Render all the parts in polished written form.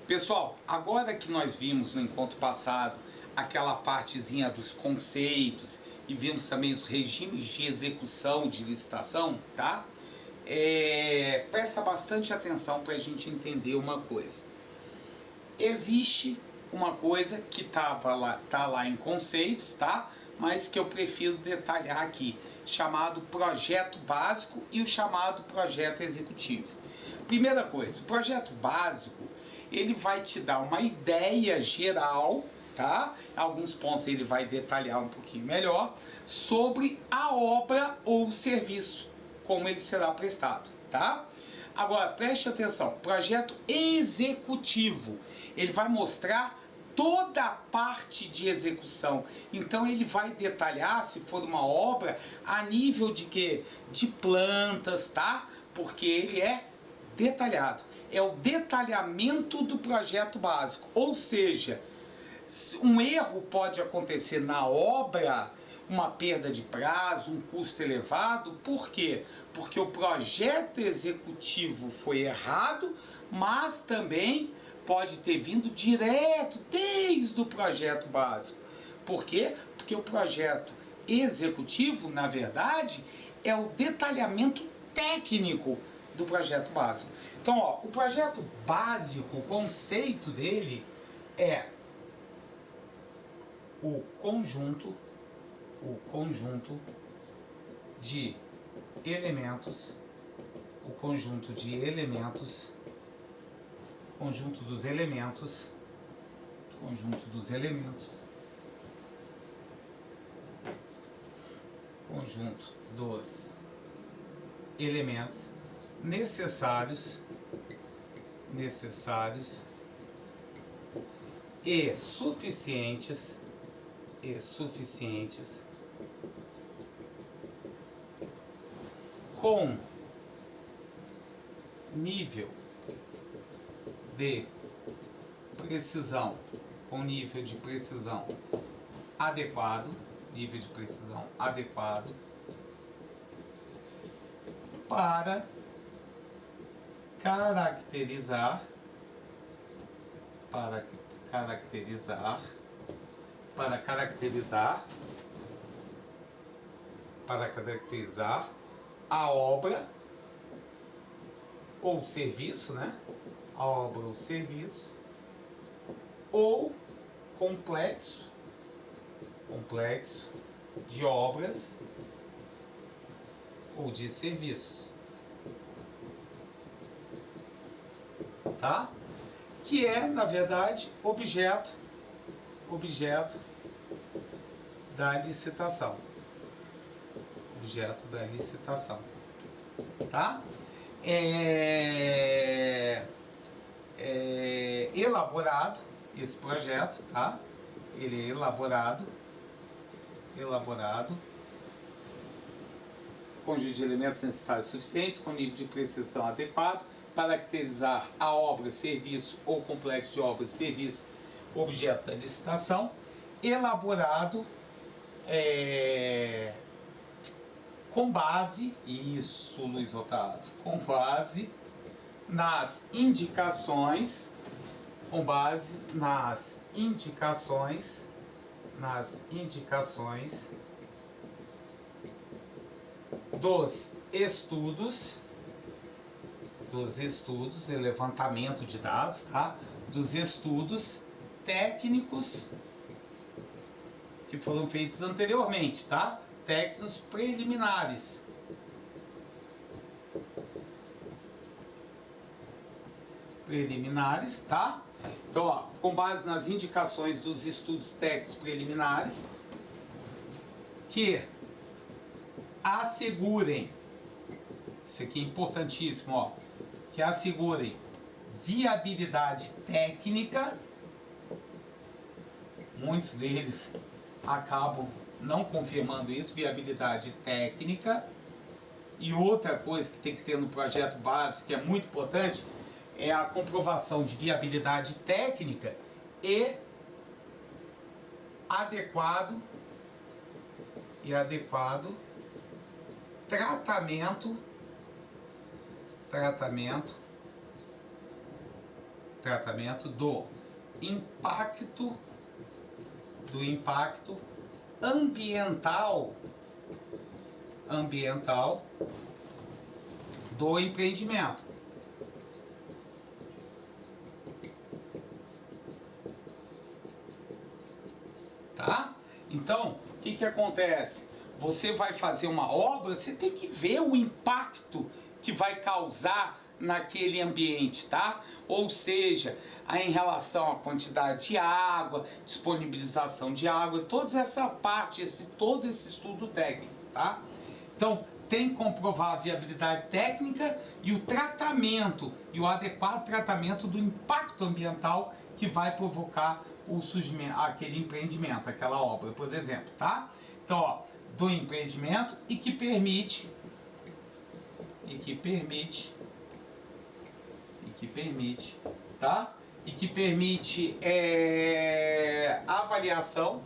Pessoal, agora que nós vimos no encontro passado aquela partezinha dos conceitos e vimos também os regimes de execução de licitação, tá? Presta bastante atenção para a gente entender uma coisa. Existe uma coisa que tá lá em conceitos, tá? Mas que eu prefiro detalhar aqui, chamado projeto básico e o chamado projeto executivo. Primeira coisa, o projeto básico, ele vai te dar uma ideia geral, tá? Alguns pontos ele vai detalhar um pouquinho melhor sobre a obra ou o serviço, como ele será prestado, tá? Agora, preste atenção, projeto executivo, ele vai mostrar toda a parte de execução. Então ele vai detalhar, se for uma obra, a nível de quê? De plantas, tá? Porque ele é detalhado. É o detalhamento do projeto básico. Ou seja, um erro pode acontecer na obra, uma perda de prazo, um custo elevado. Por quê? Porque o projeto executivo foi errado, mas também pode ter vindo direto desde o projeto básico. Por quê? Porque o projeto executivo, na verdade, é o detalhamento técnico do projeto básico. Então, ó, o projeto básico, o conceito dele é o conjunto de elementos, conjunto dos elementos necessários e suficientes com nível de precisão adequado, para caracterizar a obra ou serviço, né? A obra ou serviço, ou complexo de obras ou de serviços, tá? Que é, na verdade, objeto da licitação. Tá? Elaborado esse projeto, tá? Ele é elaborado, conjunto de elementos necessários suficientes, com nível de precisão adequado, para caracterizar a obra, serviço ou complexo de obras, serviço, objeto da licitação, elaborado com base, isso, Luiz Otávio, com base nas indicações, dos estudos, levantamento de dados, tá? Dos estudos técnicos que foram feitos anteriormente, tá? Técnicos preliminares. Tá? Então, ó, com base nas indicações dos estudos técnicos preliminares, que assegurem, isso aqui é importantíssimo, ó, que assegurem viabilidade técnica. Muitos deles acabam não confirmando isso, viabilidade técnica. E outra coisa que tem que ter no projeto básico, que é muito importante, é a comprovação de viabilidade técnica e adequado tratamento tratamento do impacto ambiental do empreendimento. Tá? Então, o que acontece? Você vai fazer uma obra, você tem que ver o impacto que vai causar naquele ambiente, tá? Ou seja, em relação à quantidade de água, disponibilização de água, toda essa parte, todo esse estudo técnico, tá? Então, tem que comprovar a viabilidade técnica e o tratamento, e o adequado tratamento do impacto ambiental que vai provocar o surgimento, aquele empreendimento, aquela obra, por exemplo, tá? Então, ó, do empreendimento e que permite, tá? E que permite avaliação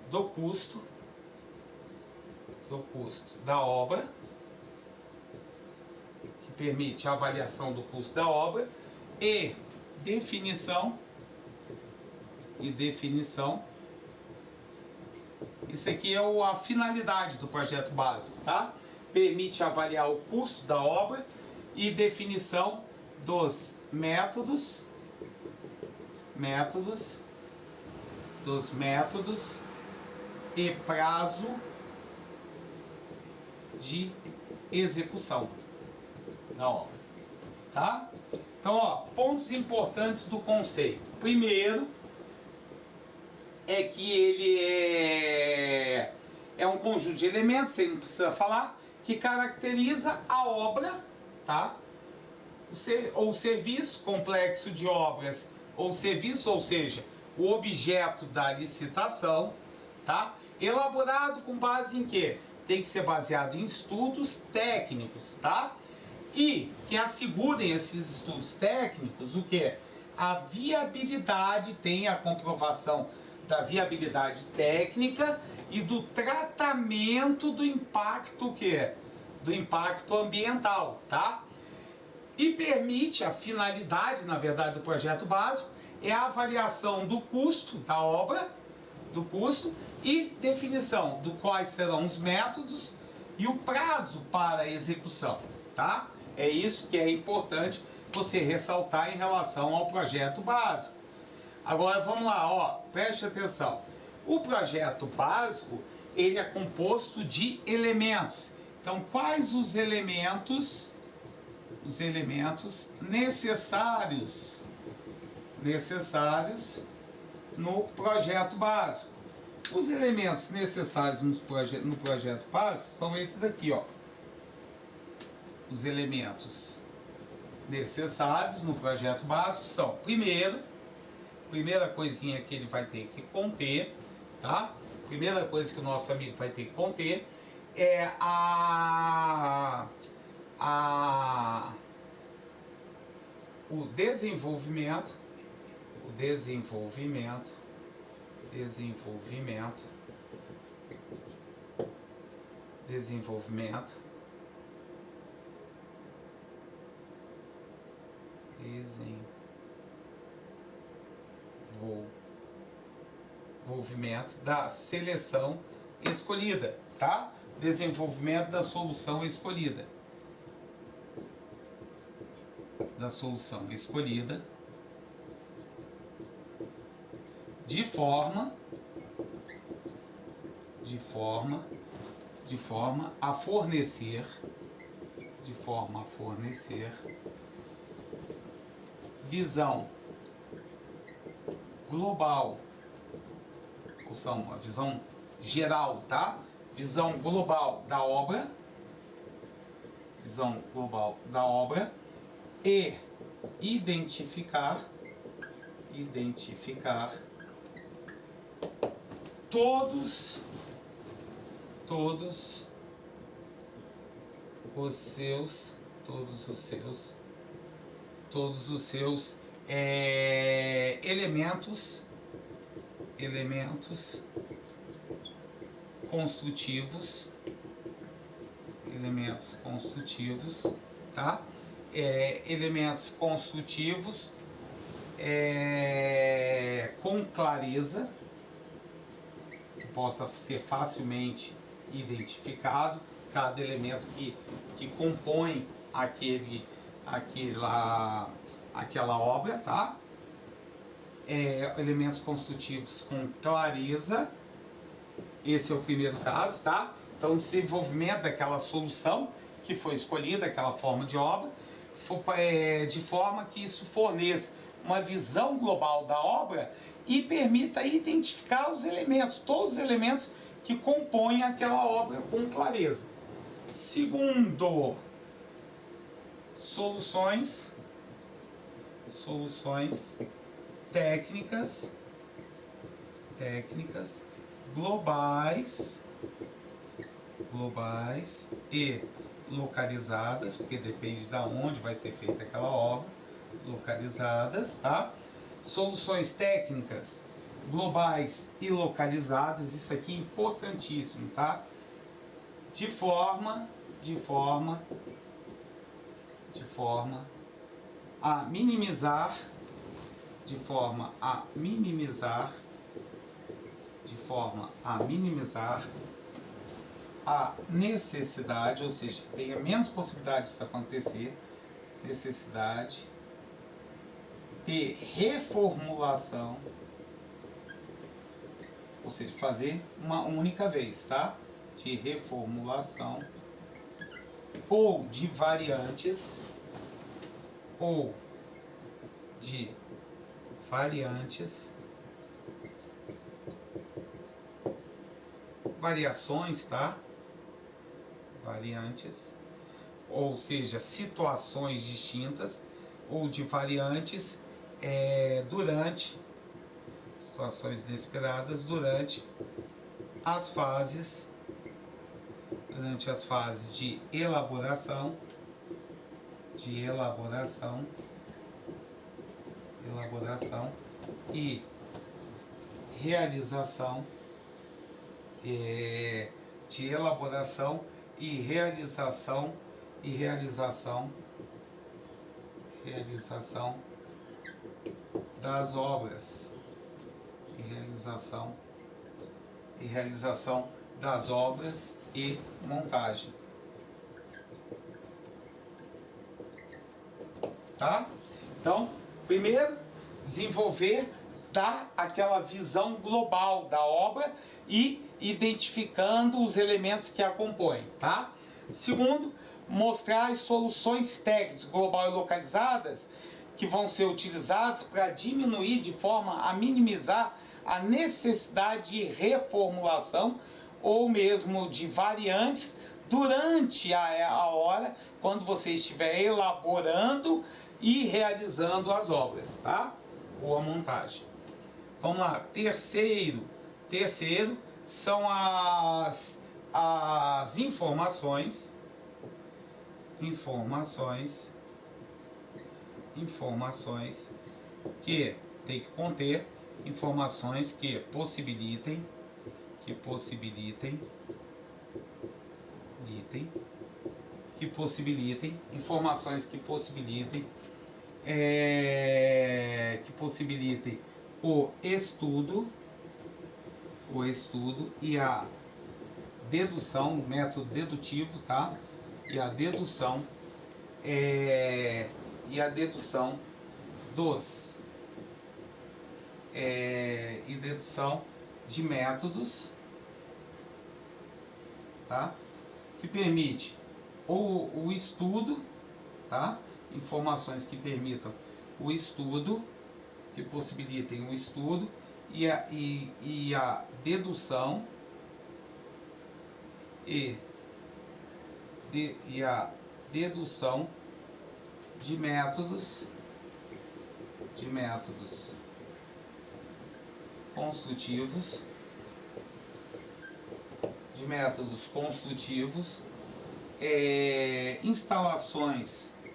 do custo da obra, que permite a avaliação do custo da obra e definição. Isso aqui é a finalidade do projeto básico, tá? Permite avaliar o custo da obra e definição dos métodos e prazo de execução da obra, tá? Então, ó, pontos importantes do conceito. Primeiro, é que ele é um conjunto de elementos, você não precisa falar, que caracteriza a obra, tá? Ou serviço complexo de obras, ou serviço, ou seja, o objeto da licitação, tá? Elaborado com base em quê? Tem que ser baseado em estudos técnicos, tá? E que assegurem esses estudos técnicos o quê? A viabilidade, tem a comprovação da viabilidade técnica e do tratamento do impacto, o quê? Do impacto ambiental, tá? E permite, a finalidade, na verdade, do projeto básico é a avaliação do custo da obra, e definição do quais serão os métodos e o prazo para a execução, tá? É isso que é importante você ressaltar em relação ao projeto básico. Agora vamos lá, ó, preste atenção. O projeto básico, ele é composto de elementos. Então, quais os elementos necessários no projeto básico? Os elementos necessários no projeto básico são esses aqui, ó. Os elementos necessários no projeto básico são, primeira coisinha que ele vai ter que conter, tá? Primeira coisa que o nosso amigo vai ter que conter é o desenvolvimento da seleção escolhida, tá? Desenvolvimento da solução escolhida. De forma a fornecer visão global, ou seja, uma visão geral, tá? Visão global da obra, e identificar todos os seus elementos construtivos elementos construtivos, tá? Elementos construtivos com clareza, que possa ser facilmente identificado, cada elemento que compõe aquela obra, tá? Elementos construtivos com clareza, esse é o primeiro caso, tá? Então, desenvolvimento daquela solução que foi escolhida, aquela forma de obra, de forma que isso forneça uma visão global da obra e permita identificar os elementos, todos os elementos que compõem aquela obra com clareza. Segundo, soluções técnicas globais e localizadas, porque depende de onde vai ser feita aquela obra, localizadas, tá? Soluções técnicas globais e localizadas, isso aqui é importantíssimo, tá? De forma a minimizar a necessidade, ou seja, que tenha menos possibilidade disso acontecer, necessidade de reformulação, ou seja, fazer uma única vez, tá? De reformulação ou de variantes variações, tá? Variantes, ou seja, situações distintas, ou de variantes durante situações inesperadas, durante as fases de elaboração e realização das obras e montagem, tá? Então, primeiro, desenvolver, dar aquela visão global da obra e identificando os elementos que a compõem, tá? Segundo, mostrar as soluções técnicas global e localizadas que vão ser utilizadas para diminuir de forma a minimizar a necessidade de reformulação ou mesmo de variantes durante a hora, quando você estiver elaborando e realizando as obras, tá? Ou a montagem. Vamos lá, terceiro são as informações que tem que conter informações que possibilitem informações que possibilitem o estudo e a dedução, método dedutivo, tá? E a dedução de métodos, tá? Que permite o estudo, tá? Informações que permitam o estudo, que possibilitem o estudo e a dedução de métodos construtivos,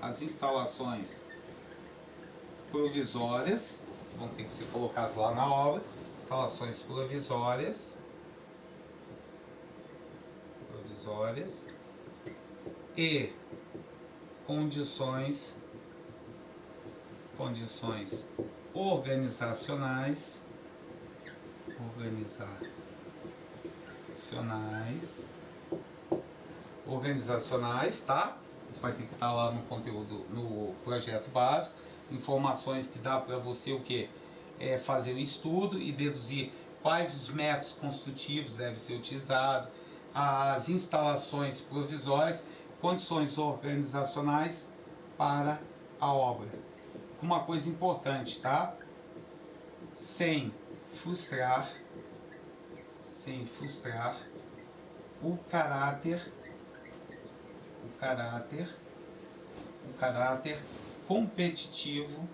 as instalações provisórias, que vão ter que ser colocadas lá na obra, instalações provisórias, e condições organizacionais, tá? Isso vai ter que estar lá no conteúdo, no projeto básico, informações que dá para você o que é fazer o estudo e deduzir quais os métodos construtivos devem ser utilizados, as instalações provisórias, condições organizacionais para a obra. Uma coisa importante, tá? Sem frustrar o caráter competitivo,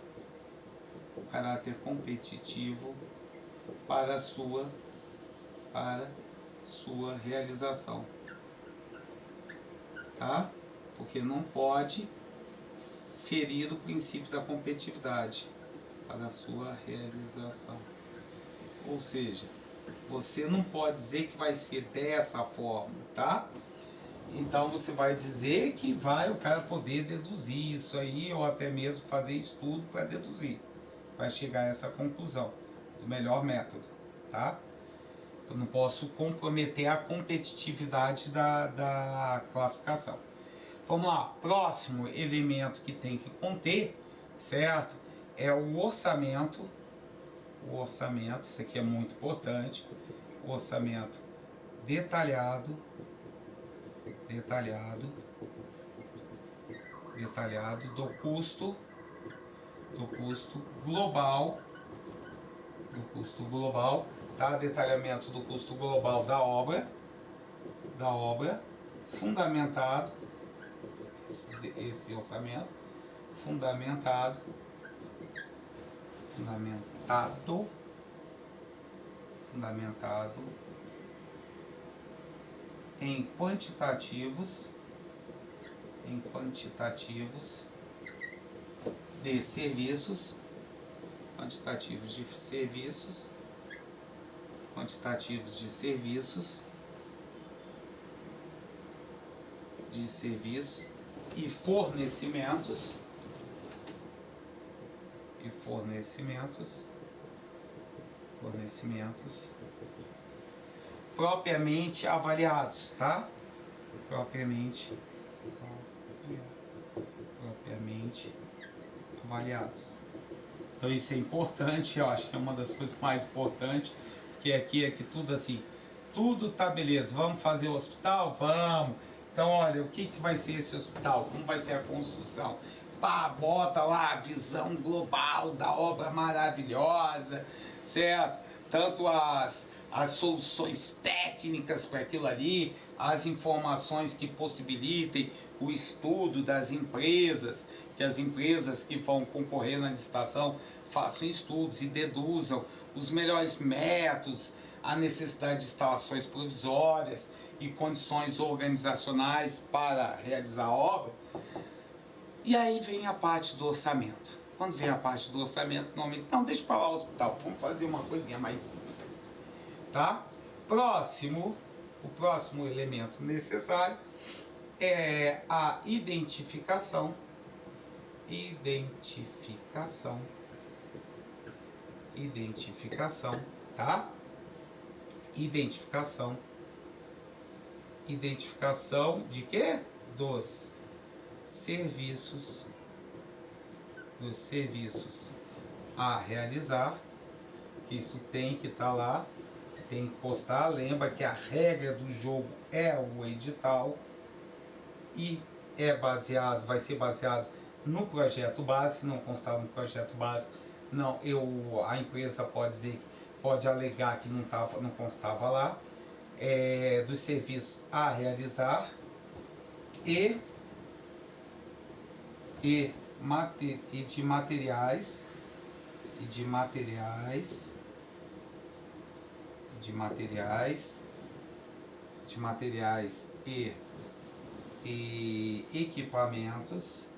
para sua realização, tá? Porque não pode ferir o princípio da competitividade para a sua realização. Ou seja, você não pode dizer que vai ser dessa forma, tá? Então você vai dizer que vai o cara poder deduzir isso aí, ou até mesmo fazer estudo para deduzir, para chegar a essa conclusão do melhor método, tá? Eu não posso comprometer a competitividade da classificação. Vamos lá, próximo elemento que tem que conter, certo? É o orçamento. O orçamento, isso aqui é muito importante. O orçamento detalhado do custo global, tá? Detalhamento do custo global da obra, fundamentado, esse orçamento fundamentado em quantitativos de serviços, e fornecimentos propriamente avaliados, tá? Propriamente avaliados. Então isso é importante, eu acho que é uma das coisas mais importantes, porque aqui é que tudo assim, tudo tá beleza, vamos fazer o hospital? Vamos. Então olha, o que vai ser esse hospital? Como vai ser a construção? Pá, bota lá a visão global da obra maravilhosa, certo? Tanto as soluções técnicas para aquilo ali, as informações que possibilitem o estudo das empresas, que as empresas que vão concorrer na licitação façam estudos e deduzam os melhores métodos, a necessidade de instalações provisórias e condições organizacionais para realizar a obra. E aí vem a parte do orçamento. Quando vem a parte do orçamento, normalmente, não, deixa para lá o hospital, vamos fazer uma coisinha mais simples, tá? O próximo elemento necessário é a identificação, tá? Identificação de quê? Dos serviços a realizar, que isso tem que estar lá, tem que constar. Lembra que a regra do jogo é o edital e vai ser baseado no projeto básico. Se não constar no projeto básico, não, a empresa pode alegar que não constava lá, dos serviços a realizar e de materiais e equipamentos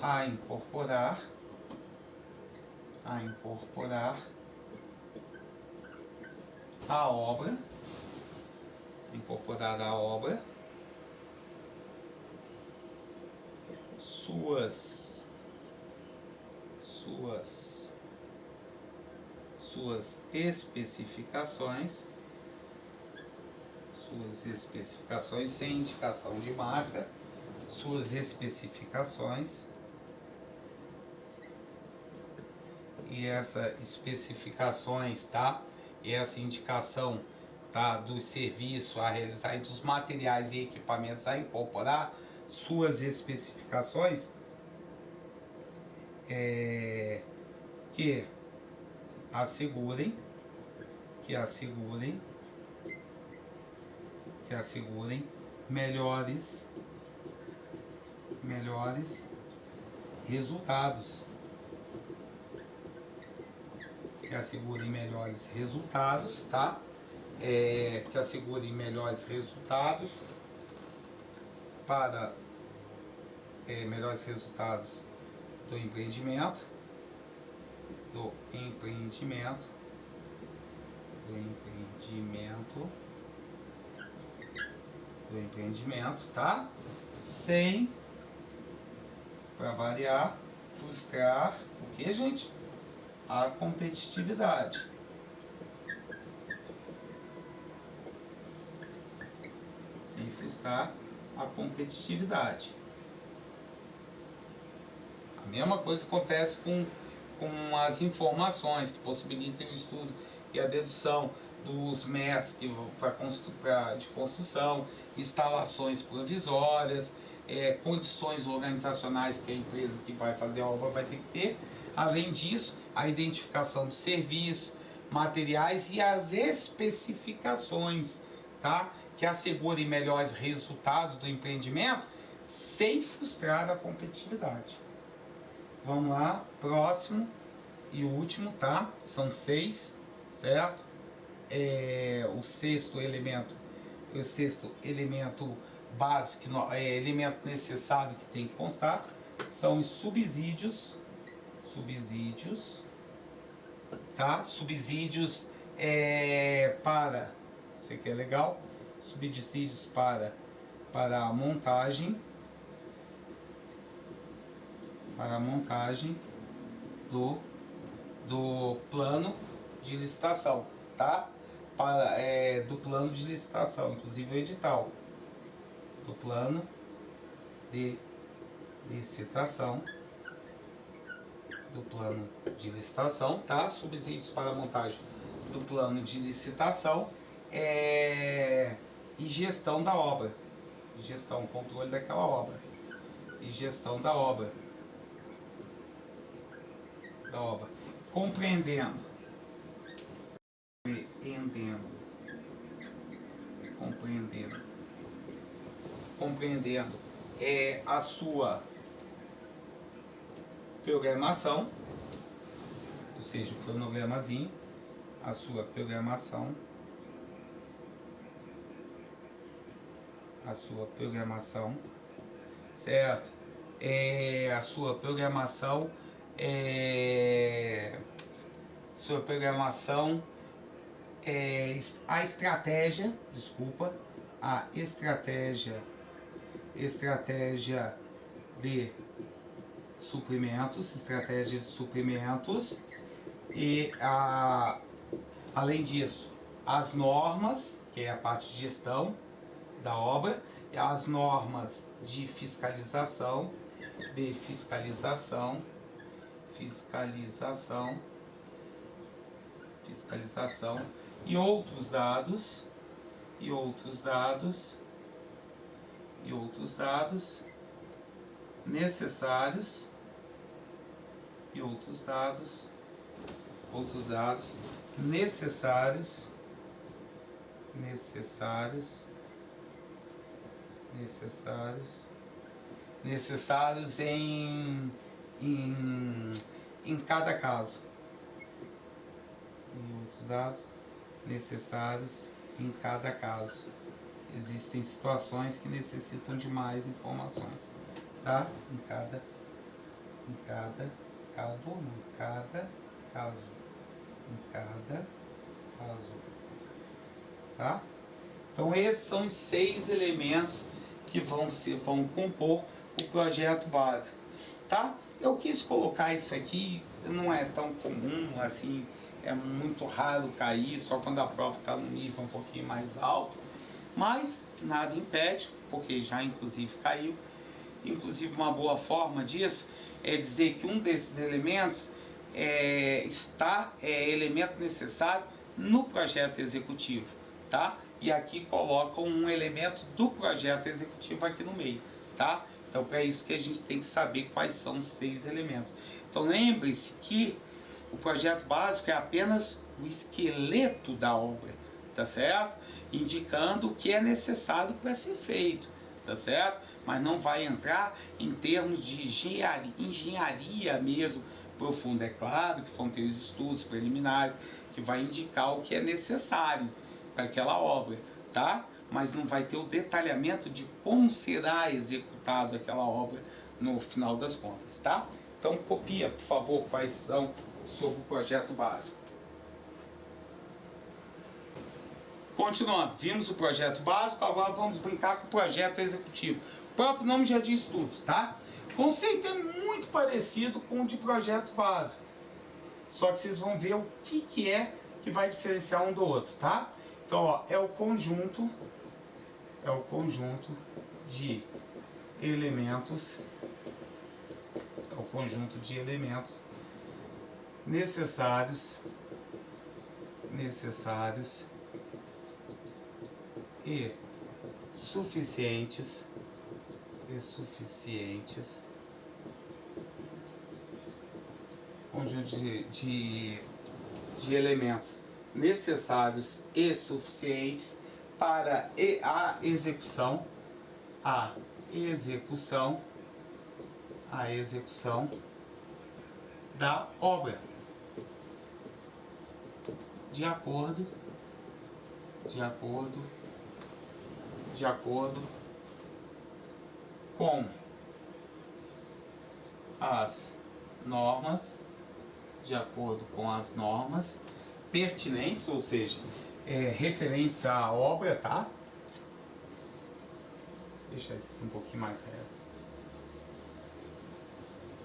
a incorporar à obra, incorporada à obra, suas especificações, sem indicação de marca, suas especificações, e essas especificações, tá? E essa indicação, tá, do serviço a realizar e dos materiais e equipamentos a incorporar, suas especificações, que assegurem melhores resultados, tá? Que assegurem melhores resultados para melhores resultados do empreendimento, tá? Sem, para variar, frustrar o que, gente? A competitividade. Sem frustrar a competitividade. A mesma coisa acontece com as informações que possibilitem o estudo e a dedução dos métodos de construção, instalações provisórias, condições organizacionais que a empresa que vai fazer a obra vai ter que ter. Além disso, a identificação do serviço, materiais e as especificações, tá? Que assegurem melhores resultados do empreendimento sem frustrar a competitividade. Vamos lá, próximo e último, tá? São 6, certo? O sexto elemento básico, elemento necessário que tem que constar, são os subsídios, tá? Subsídios para, isso aqui é legal, subsídios para a montagem, do plano de licitação, tá? Do plano de licitação, inclusive o edital do plano de licitação, tá? Subsídios para a montagem do plano de licitação e gestão da obra, controle daquela obra e gestão da obra, compreendendo a sua programação, ou seja, o cronogramazinho, a sua programação, certo? A sua programação, a estratégia de suprimentos, e além disso, as normas, que é a parte de gestão da obra, e as normas de fiscalização, e outros dados necessários, em cada caso. Existem situações que necessitam de mais informações, tá? Em cada caso, tá? Então esses são os 6 elementos que vão compor o projeto básico, tá? Eu quis colocar isso aqui, não é tão comum assim, é muito raro cair, só quando a prova está num nível um pouquinho mais alto, mas nada impede, porque já inclusive caiu. Inclusive uma boa forma disso é dizer que um desses elementos é elemento necessário no projeto executivo, tá? E aqui colocam um elemento do projeto executivo aqui no meio, tá? Então é isso que a gente tem que saber quais são os 6 elementos. Então lembre-se que o projeto básico é apenas o esqueleto da obra, tá certo? Indicando o que é necessário para ser feito, tá certo? Mas não vai entrar em termos de engenharia mesmo profunda. É claro que vão ter os estudos preliminares que vai indicar o que é necessário para aquela obra, tá? Mas não vai ter o detalhamento de como será executado aquela obra no final das contas, tá? Então copia, por favor, quais são sobre o projeto básico. Continuando, vimos o projeto básico, agora vamos brincar com o projeto executivo. O próprio nome já diz tudo, tá? O conceito é muito parecido com o de projeto básico, só que vocês vão ver o que é que vai diferenciar um do outro, tá? Então, ó, é o conjunto de elementos, necessários e suficientes conjunto de elementos necessários e suficientes para a execução da obra, de acordo com as normas, pertinentes, ou seja, referentes à obra, tá? Deixar isso aqui um pouquinho mais reto.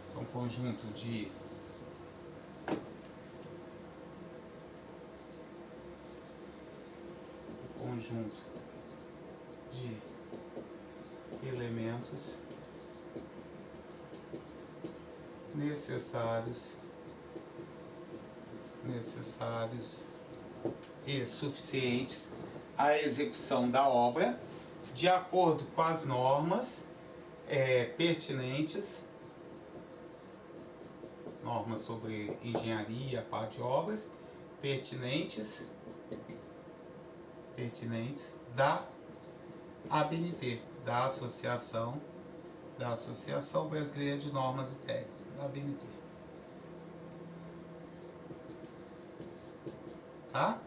Então, conjunto de elementos necessários e suficientes à execução da obra, de acordo com as normas pertinentes, normas sobre engenharia, parte de obras, pertinentes da ABNT, da Associação Brasileira de Normas e Técnicas, da ABNT. Tá?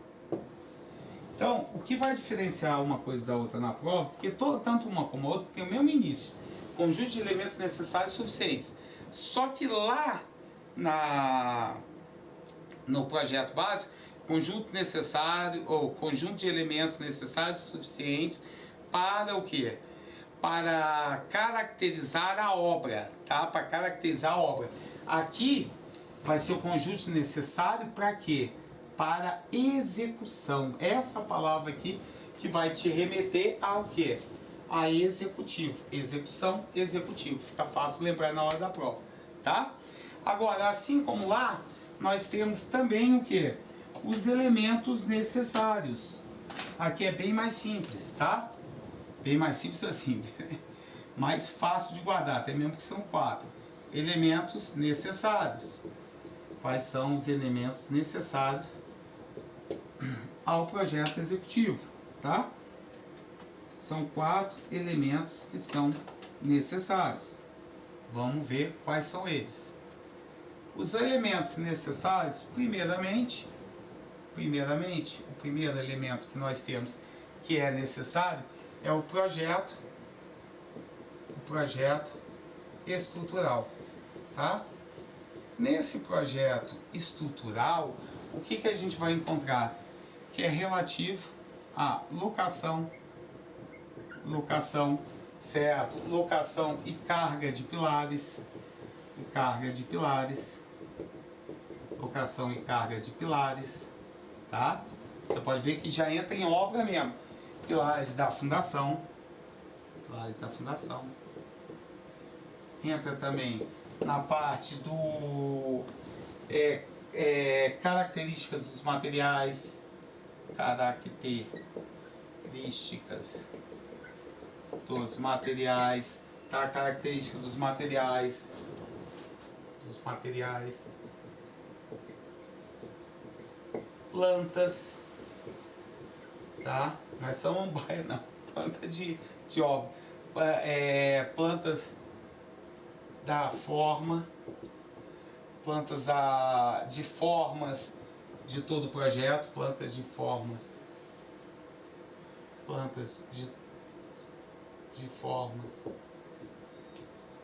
Então, o que vai diferenciar uma coisa da outra na prova, porque tanto uma como a outra tem o mesmo início, conjunto de elementos necessários e suficientes. Só que lá no projeto básico, conjunto necessário ou conjunto de elementos necessários e suficientes para o quê? Para caracterizar a obra, tá? Para caracterizar a obra. Aqui vai ser o conjunto necessário para quê? Para execução. Essa palavra aqui que vai te remeter ao quê? A executivo. Execução, executivo. Fica fácil lembrar na hora da prova, tá? Agora, assim como lá, nós temos também o quê? Os elementos necessários. Aqui é bem mais simples, tá? Bem mais simples assim, mais fácil de guardar, até mesmo que são 4. Elementos necessários. Quais são os elementos necessários ao projeto executivo, tá? São 4 elementos que são necessários. Vamos ver quais são eles. Os elementos necessários, primeiramente, o primeiro elemento que nós temos que é necessário é o projeto estrutural, tá? Nesse projeto estrutural, o que a gente vai encontrar? Que é relativo a locação, certo? Locação e carga de pilares, locação e carga de pilares, tá? Você pode ver que já entra em obra mesmo. Pilares da fundação, entra também na parte do características dos materiais, tá? Característica dos materiais, plantas, tá? Mas são não, planta de obra, plantas da forma, de formas de todo o projeto, plantas de formas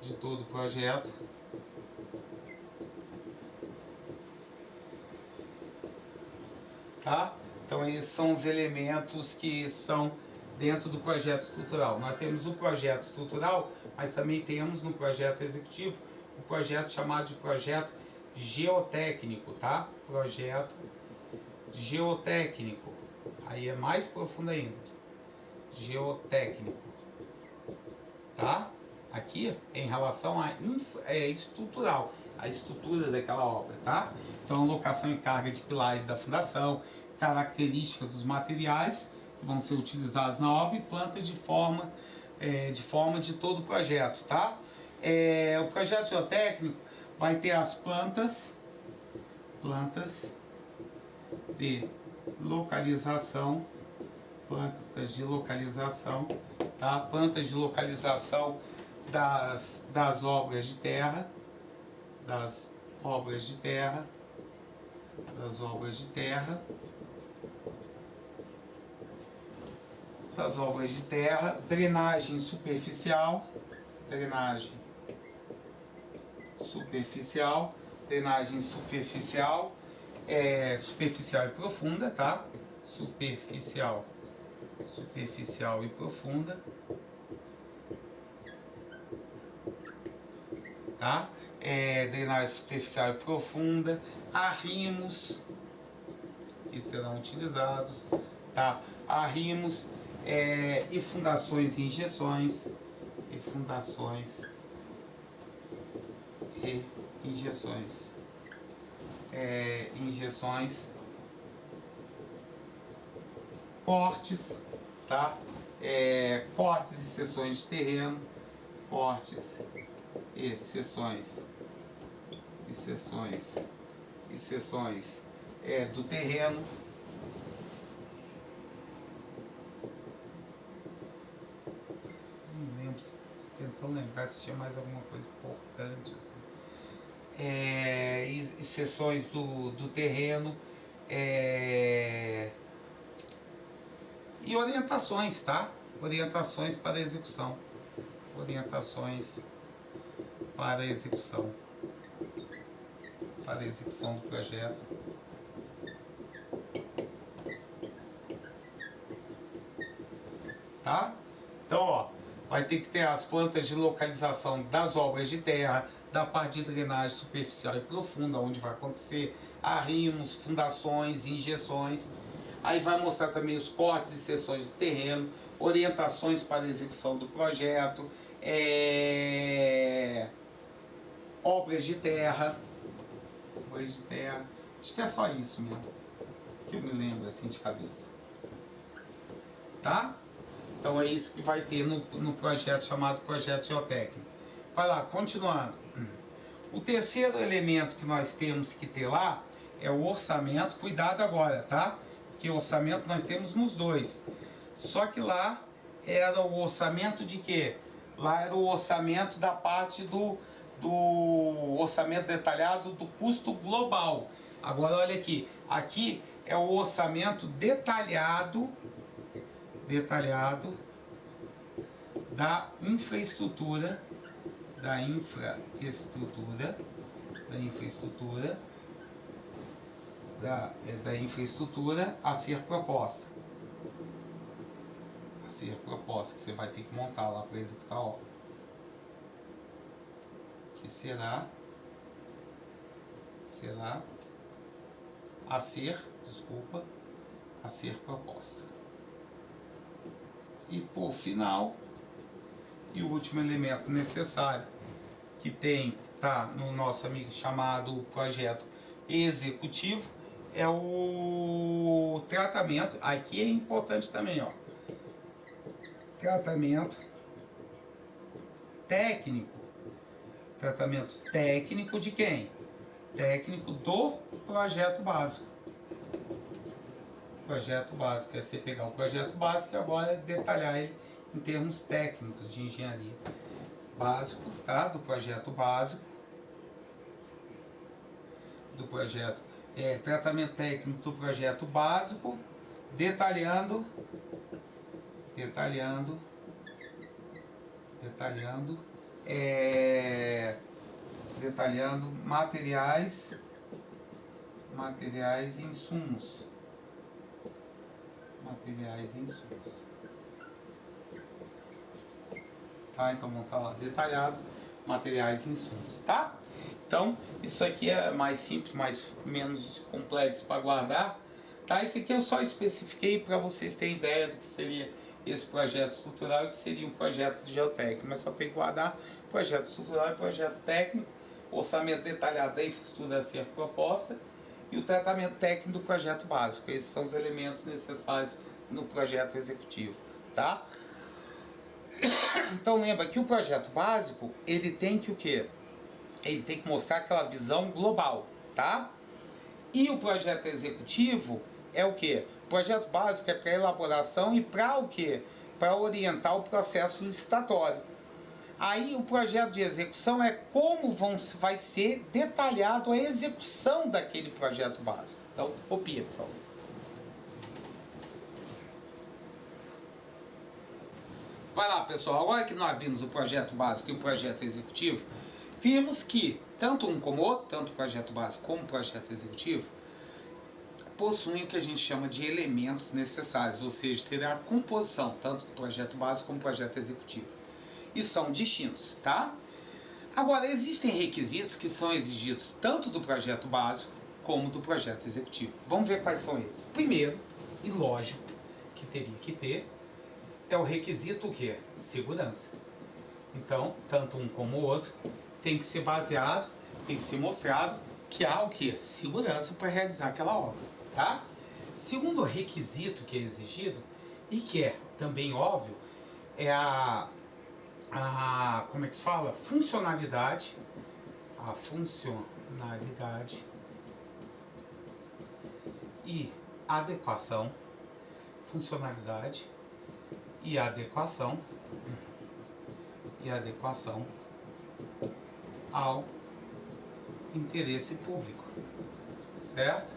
de todo o projeto, tá? Então esses são os elementos que são dentro do projeto estrutural. Nós temos o projeto estrutural, mas também temos no projeto executivo o projeto chamado de projeto geotécnico, tá? Projeto geotécnico. Aí é mais profundo ainda. Geotécnico, tá? Aqui em relação a estrutural, a estrutura daquela obra, tá? Então, locação e carga de pilares da fundação, característica dos materiais que vão ser utilizados na obra e planta de forma de todo o projeto, tá? O projeto geotécnico vai ter as plantas de localização, tá? Plantas de localização das obras de terra, drenagem superficial, superficial e profunda, tá? Superficial e profunda, tá? Drenagem superficial e profunda, arrimos que serão utilizados, tá? Arrimos e fundações e injeções, cortes, tá? Cortes e seções de terreno, do terreno. Não lembro, tô tentando lembrar se tinha mais alguma coisa importante assim. E seções do terreno, e orientações, tá? Orientações para a execução do projeto. Tá? Então, ó, vai ter que ter as plantas de localização das obras de terra, da parte de drenagem superficial e profunda, onde vai acontecer arrimos, fundações, injeções. Aí vai mostrar também os cortes e seções do terreno, orientações para a execução do projeto, obras de terra. Acho que é só isso mesmo que eu me lembro assim de cabeça. Tá? Então é isso que vai ter no projeto chamado projeto geotécnico. Vai lá, continuando. O terceiro elemento que nós temos que ter lá é o orçamento. Cuidado agora, tá? Porque o orçamento nós temos nos dois. Só que lá era o orçamento de quê? Lá era o orçamento da parte do orçamento detalhado do custo global. Agora olha aqui. Aqui é o orçamento detalhado da infraestrutura a ser proposta. a ser proposta, que você vai ter que montar lá para executar a obra. Que será a ser proposta. E por final, e o último elemento necessário que tá no nosso amigo chamado projeto executivo é o tratamento. Aqui é importante também, ó. Tratamento técnico. Tratamento técnico de quem? Técnico do projeto básico. Projeto básico é você pegar o projeto básico e agora detalhar ele em termos técnicos de engenharia. Básico, tá? Do projeto básico. Do projeto, tratamento técnico do projeto básico, detalhando materiais e insumos. Tá? Então vão estar lá detalhados materiais e insumos, tá? Então, isso aqui é mais simples, menos complexo para guardar, tá? Esse aqui eu só especifiquei para vocês terem ideia do que seria esse projeto estrutural e o que seria um projeto de geotécnico, mas só tem que guardar projeto estrutural e projeto técnico, orçamento detalhado da infraestrutura a ser proposta e o tratamento técnico do projeto básico. Esses são os elementos necessários no projeto executivo, tá? Então lembra que o projeto básico, ele tem que o quê? Ele tem que mostrar aquela visão global, tá? E o projeto executivo é o quê? O projeto básico é para elaboração e para o quê? Para orientar o processo licitatório. Aí o projeto de execução é como vai ser detalhado a execução daquele projeto básico. Então, copia, por favor. Vai lá, pessoal. Agora que nós vimos o projeto básico e o projeto executivo, vimos que tanto um como outro, tanto o projeto básico como o projeto executivo, possuem o que a gente chama de elementos necessários, ou seja, será a composição tanto do projeto básico como do projeto executivo. E são distintos, tá? Agora, existem requisitos que são exigidos tanto do projeto básico como do projeto executivo. Vamos ver quais são eles. Primeiro, e lógico, que teria que ter, é o requisito o quê? Segurança. Então, tanto um como o outro tem que ser baseado, tem que ser mostrado que há o quê? Segurança para realizar aquela obra, tá? Segundo requisito que é exigido, e que é também óbvio, é como é que se fala? Funcionalidade. A funcionalidade e adequação. Funcionalidade e adequação. Ao interesse público, certo?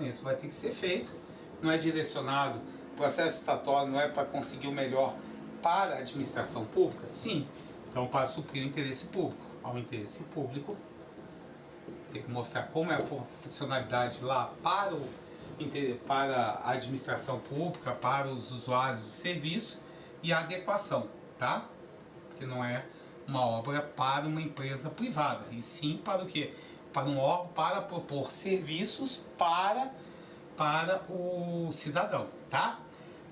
Isso vai ter que ser feito, não é direcionado, o processo licitatório não é para conseguir o melhor para a administração pública? Sim, então para suprir o interesse público. Ao interesse público, tem que mostrar como é a funcionalidade lá para a administração pública, para os usuários do serviço e a adequação, tá? Que não é uma obra para uma empresa privada, e sim para o quê? Para um órgão para propor serviços para o cidadão, tá?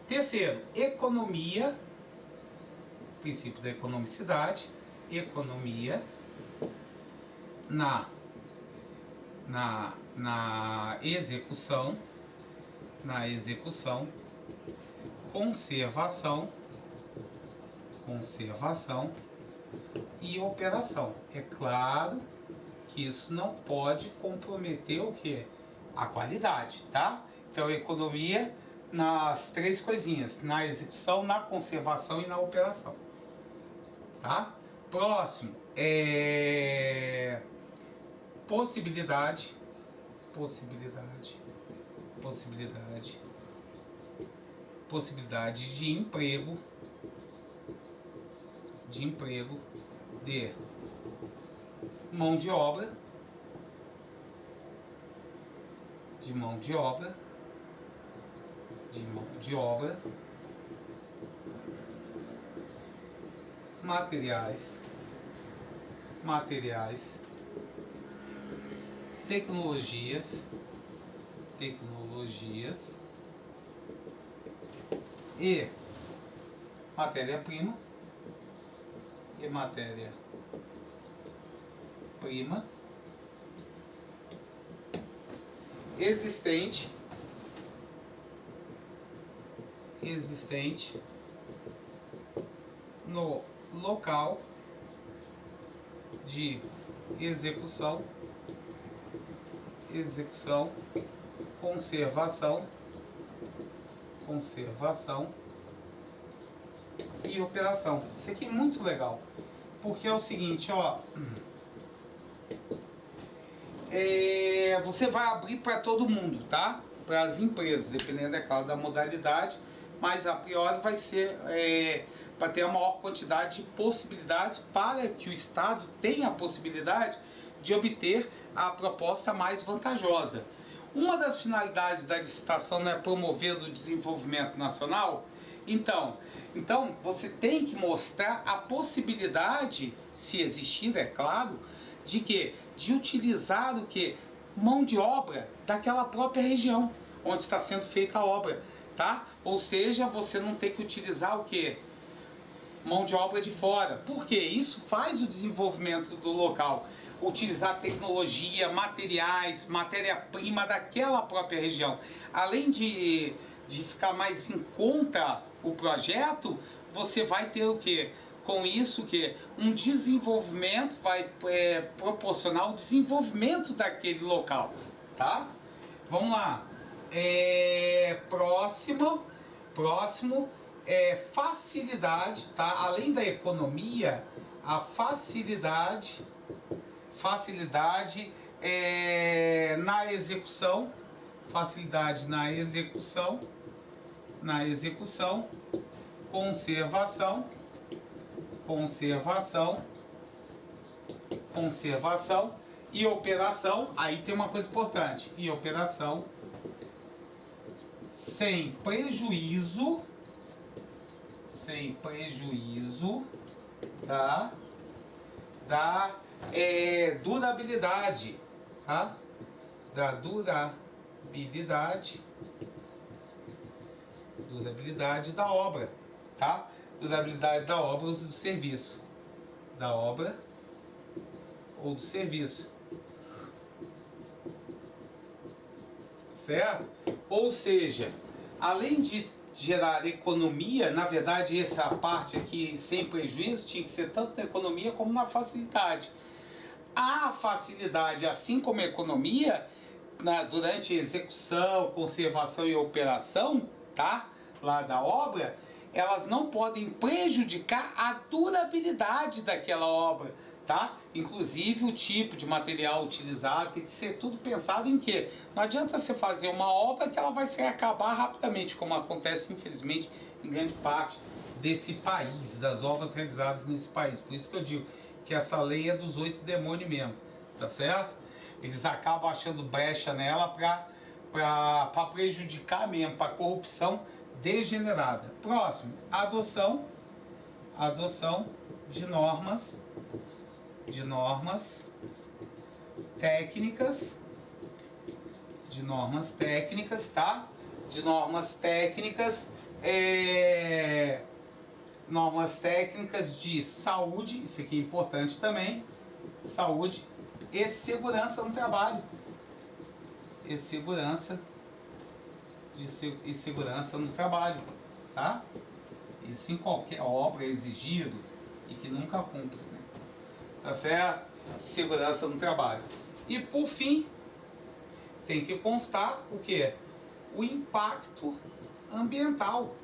Terceiro, economia, princípio da economicidade, economia na execução, conservação e operação. É claro que isso não pode comprometer o que? A qualidade, tá? Então, economia nas três coisinhas: na execução, na conservação e na operação, tá? Próximo é possibilidade de emprego de mão de obra materiais, tecnologias e matéria-prima existente no local de execução, conservação e operação. Isso aqui é muito legal, porque é o seguinte, ó, você vai abrir para todo mundo, tá? Para as empresas, dependendo, é claro, da modalidade, mas a priori vai ser para ter a maior quantidade de possibilidades para que o Estado tenha a possibilidade de obter a proposta mais vantajosa. Uma das finalidades da licitação não é promover o desenvolvimento nacional? Então você tem que mostrar a possibilidade, se existir, é claro, de que? De utilizar o que? Mão de obra daquela própria região onde está sendo feita a obra, tá? Ou seja, você não tem que utilizar o que? Mão de obra de fora. Por quê? Isso faz o desenvolvimento do local. Utilizar tecnologia, materiais, matéria-prima daquela própria região. Além de ficar mais em conta o projeto, você vai ter o quê? Com isso que um desenvolvimento vai proporcionar o desenvolvimento daquele local, tá? Vamos lá. Próximo facilidade, tá? Além da economia, a facilidade na execução, conservação e operação. Aí tem uma coisa importante, e operação sem prejuízo da durabilidade, tá? Da durabilidade da obra, tá? Durabilidade da obra ou do serviço. Certo? Ou seja, além de gerar economia, na verdade essa parte aqui sem prejuízo tinha que ser tanto na economia como na facilidade. A facilidade, assim como a economia, durante a execução, conservação e operação, tá? Lá da obra, elas não podem prejudicar a durabilidade daquela obra, tá? Inclusive o tipo de material utilizado tem que ser tudo pensado em quê? Não adianta você fazer uma obra que ela vai se acabar rapidamente, como acontece infelizmente em grande parte desse país, das obras realizadas nesse país. Por isso que eu digo que essa lei é dos 8 demônios mesmo, tá certo? Eles acabam achando brecha nela para prejudicar mesmo, para corrupção degenerada. Próximo, adoção de normas técnicas, tá? Normas técnicas de saúde, isso aqui é importante também, saúde e segurança no trabalho. Segurança no trabalho, tá? Isso em qualquer obra é exigido e que nunca cumpre, né? Tá certo? Segurança no trabalho. E por fim, tem que constar o que? O impacto ambiental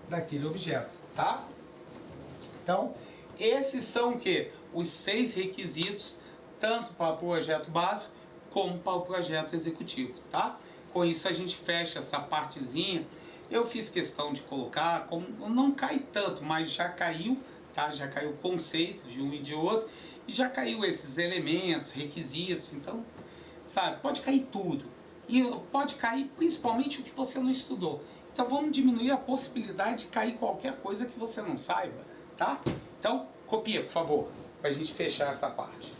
daquele objeto, tá? Então, esses são o que? Os 6 requisitos, tanto para o projeto básico como para o projeto executivo, tá? Com isso a gente fecha essa partezinha. Eu fiz questão de colocar, como não cai tanto, mas já caiu, tá? Já caiu o conceito de um e de outro, e já caiu esses elementos, requisitos, então, sabe, pode cair tudo, e pode cair principalmente o que você não estudou. Então vamos diminuir a possibilidade de cair qualquer coisa que você não saiba, tá? Então copia, por favor, para a gente fechar essa parte.